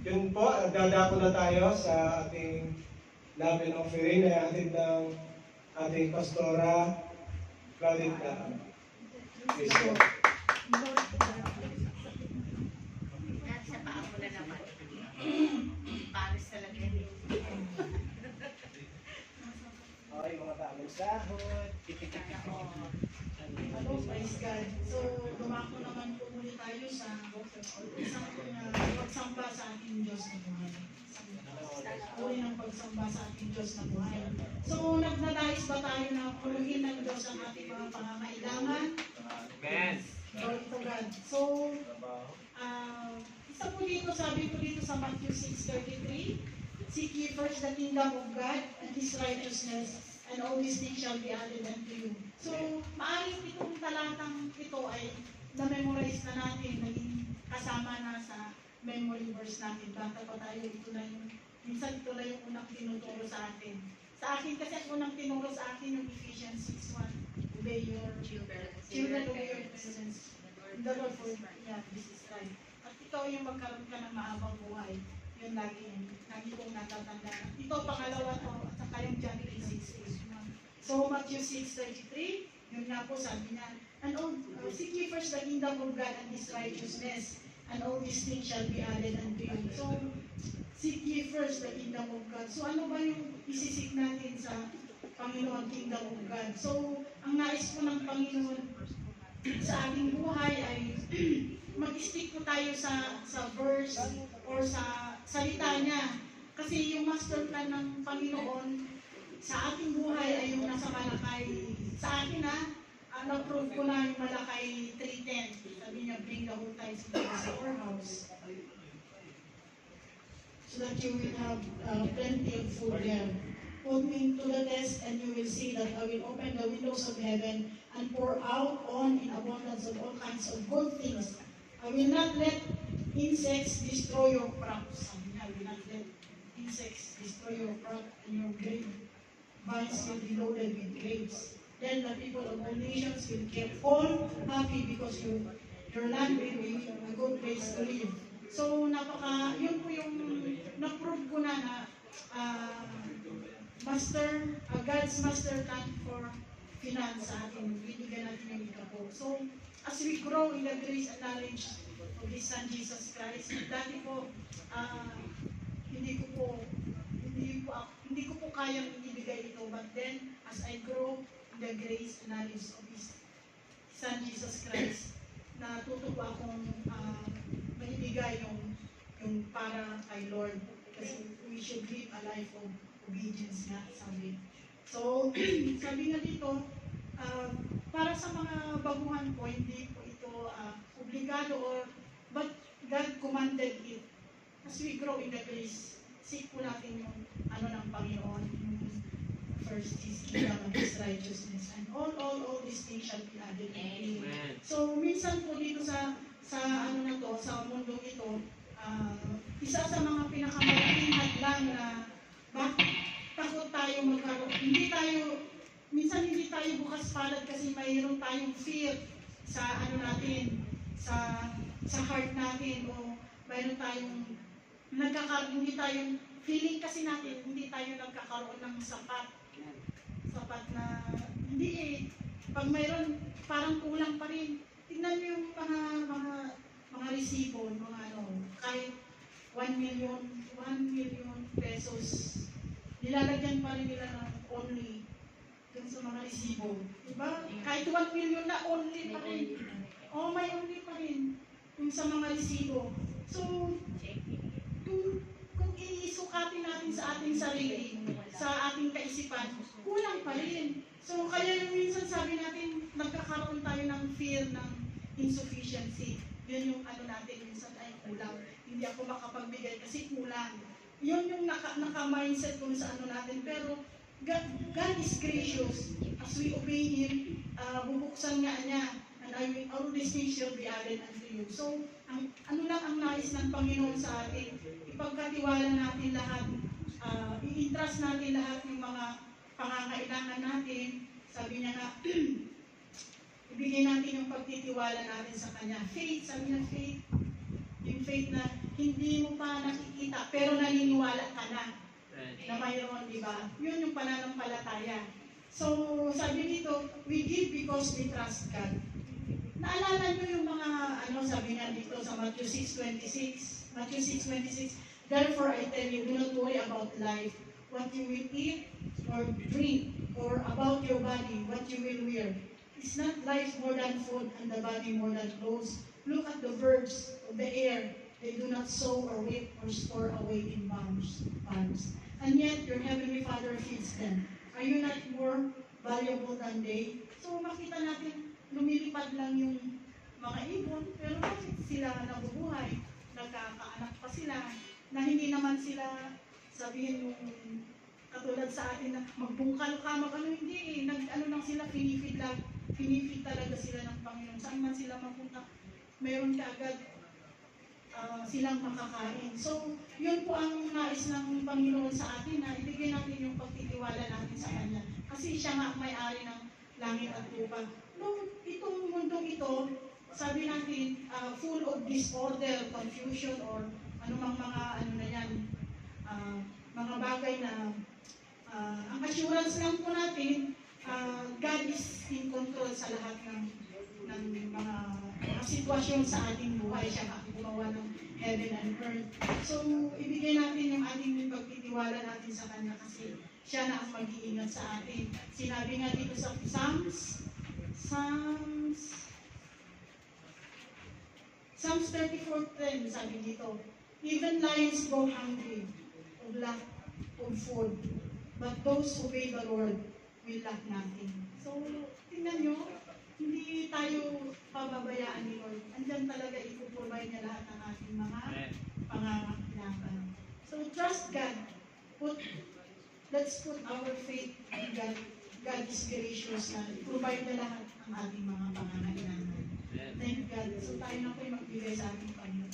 Yun po, dadako na tayo sa ating love and offering na hatid ng ating pastora, Claudita. Please po. Nasa paa mo na naman. Paris talaga yun. Okay, mga bagong sahod. Hello, praise God. So, dumako naman po muli tayo sa isang pagsamba sa ating Diyos na buhay. Uri ng pagsamba sa ating Diyos na buhay. So, nagnanais ba tayo na punuhin ng Diyos ang ating mga pangangailangan? Amen. Glory to God. So, isa po dito, sabi po dito sa Matthew 6:33, seek ye first the kingdom of God and His righteousness, and all these things shall be added unto you. So, maaaring itong talatang ito ay na-memorize na natin, naging kasama na sa memory verse natin. Bata pa tayo, ito na yung, minsan ito na yung unang tinuturo sa atin. Sa akin kasi ang unang tinuro sa akin yung Ephesians 6:1, obey your children, obey your parents. The Lord for this is right. At ikaw yung magkaroon ka ng mahabang buhay. Yun lagi kong natatandaan. Ito, pangalawa to, at saka yung John 3:16. So, Matthew 6:33, yun nga po sabi niya, and seek ye first the kingdom of God and His righteousness, and all these things shall be added unto you. So, seek ye first the kingdom of God. So, ano ba yung isisik natin sa Panginoon, kingdom of God? So, ang nais po ng Panginoon sa ating buhay ay mag-stick po tayo sa verse or sa salita niya. Kasi yung master plan ng Panginoon sa ating buhay ay yung nasa Malakay. Sa akin na-prove ko na yung Malakay 3:10. Sabi niya, bring the whole tithes into the storehouse, so that you will have plenty of food there. Put me to the test, and you will see that I will open the windows of heaven and pour out on in abundance of all kinds of good things. I will not let insects destroy your crops. I will not let insects destroy your crop, and your grape vines will be loaded with grapes. Then the people of all nations will get all happy because your land will be a good place to live. So, yun po yung na-prove ko na God's master plan for finance sa atin. Binigyan natin yung ika po. So, as we grow in the grace and knowledge of His Son Jesus Christ, dati po, hindi ko po kayang ibigay ito. But then, as I grow in the grace and knowledge of His Son Jesus Christ, natuto po akong maibigay yung para kay Lord. Kasi we should live a life of obedience nga, sabi. So, sabi nga dito, para sa mga baguhan po, hindi po ito obligado but God commanded it. As we grow in the grace, seek po natin yung ng Panginoon, yung first His kingdom and His righteousness, and all these things shall be added unto you. So, minsan po dito sa mundong ito, isa sa mga pinakamalaking hadlang na bakit takot tayo magkaroon. Minsan hindi tayo bukas palad kasi mayroon tayong fear sa sa heart natin, o mayroon tayong hindi tayong feeling kasi natin, hindi tayo nagkakaroon ng sapat na, pag mayroon, parang kulang pa rin. Tignan niyo yung mga resibo, kahit 1 million pesos, nilalagyan pa rin nila ng only dun sa mga resibo. Diba? Kahit 1 million na only pa rin. May only pa rin yung sa mga resibo. So, kung iisukatin natin sa ating sarili, sa ating kaisipan, kulang pa rin. So, kaya yung minsan sabi natin, nagkakaroon tayo ng fear ng insufficiency. Yun yung natin, minsan ay kulang. Hindi ako makapagbigay kasi kulang. Yun yung naka-mindset kung sa natin. Pero God is gracious. As we obey Him, bubuksan nga niya, and all these things shall be added unto you. So, ang nais ng Panginoon sa atin, ipagkatiwala natin lahat, i-entrust natin lahat yung mga pangangailangan natin. Sabi niya nga, ibigay natin yung pagtitiwala natin sa Kanya. Faith, sabi niya faith. Yung faith na hindi mo pa nakikita pero naniniwala ka na na mayroon, di ba? Yun yung pananampalataya. So, sabi dito, we give because we trust God. Naalala nyo yung mga, sabi nga dito sa Matthew 6:26. Matthew 6:26, therefore I tell you, do not worry about life, what you will eat or drink, or about your body, what you will wear. Is not life more than food, and the body more than clothes? Look at the birds of the air. They do not sow or reap or store away in barns. And yet your heavenly Father feeds them. Are you not more valuable than they? So makita natin, lumilipad lang yung mga ibon, pero bakit sila nabubuhay? Nagkakaanak pa sila, na hindi naman sila sabihin yung katulad sa atin na magbungkal ka, hindi lang sila, finifeed talaga sila ng Panginoon. Saan man sila mapunta, mayroon ka agad silang makakain. So, yun po ang nais ng Panginoon sa atin, na ibigay natin yung pagtitiwala natin sa Kanya. Kasi siya nga ang may-ari ng langit at lupa. Nung itong mundong ito, sabi natin, full of disorder, confusion, or anumang mga mga bagay na ang assurance lang po natin, God is in control sa lahat ng mga sitwasyon sa ating buhay. Siya ang gumawa ng heaven and earth. So, ibigay natin yung ating pagtitiwala natin sa Kanya kasi siya na ang mag-iingat sa atin. Sinabi nga dito sa Psalms 34:10, sabi dito, even lions go hungry of lack of food, but those who obey the Lord will lack nothing. So, tingnan nyo, hindi tayo pababayaan ni Lord. Andyan talaga ipuprovide niya lahat ng ating mga pangangailangan. So, trust God. Let's put our faith in God. God is gracious na i-provide na lahat ang ating mga pangangailangan. Thank God. So, tayo na po yung magbigay sa ating Panginoon.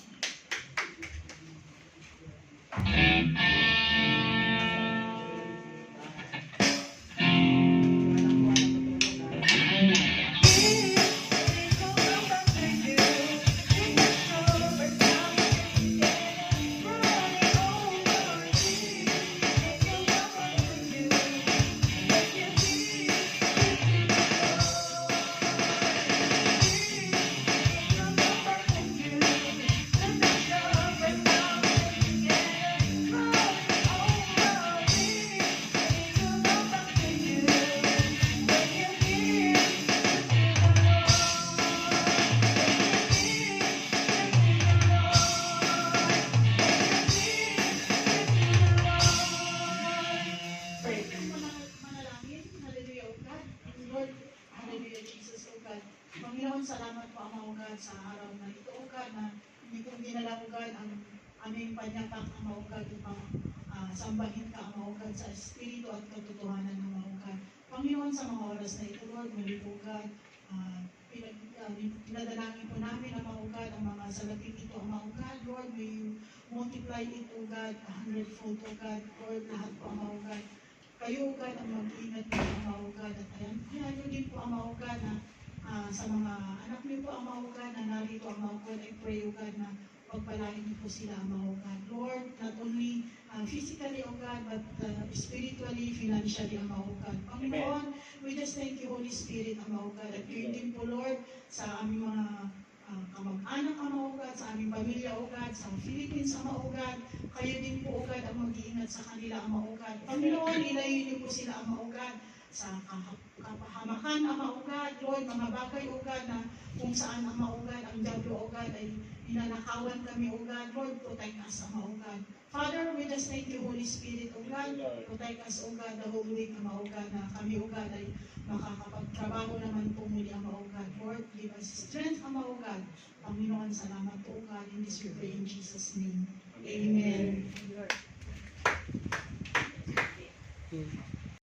Panginoon, salamat po, Ama, O God, sa araw na ito, O God, na hindi kong dinala, O God, ang aming panyapak, Ama, O God, upang sambahin ka, Ama, O God, sa Espiritu at katotohanan, Ama, O God. Panginoon, sa mga oras na ito, Lord, muli po, God, pinadalangin po namin, Ama, O God, ang mga salating ito, Ama, O God, Lord, may you multiply it, O God, 100-fold, O God, Lord, lahat po, Ama, O God. Kayo, O God, ang mag-ingat po, Ama, O God, at ayan, kaya din po, Ama, O God, na sa mga anak niyo po, Ama, O God, na narito, Ama, O God, I pray, O God, na pagpalain niyo po sila, Ama, O God. Lord, not only physically, O God, but spiritually, financially, Ama, O God. Panginoon, we just thank you, Holy Spirit, Ama, O God, at yun din po, Lord, sa aming mga kamag-anak, Ama, O God, sa aming pamilya, O God, sa Philippines, Ama, O God, kayo din po, O God, ang mag-iingat sa kanila, Ama, O God. Panginoon, ilayin niyo po sila, Ama, O God, sa kapahamakan, Ama, O God, Lord, mga bagay, O God, na kung saan, Ama, O God, ang diablo, O God, ay ninanakawan kami, O God, Lord, protect us, Ama, O God. Father, we just thank you, Holy Spirit, O God, protect us, O God, the whole week, Ama, O God, na kami, O God, ay makakapagtrabaho naman po muli, Ama, O God. Lord, give us strength, Ama, O God. Panginoon, salamat po, O God, in this we pray in Jesus' name. Amen.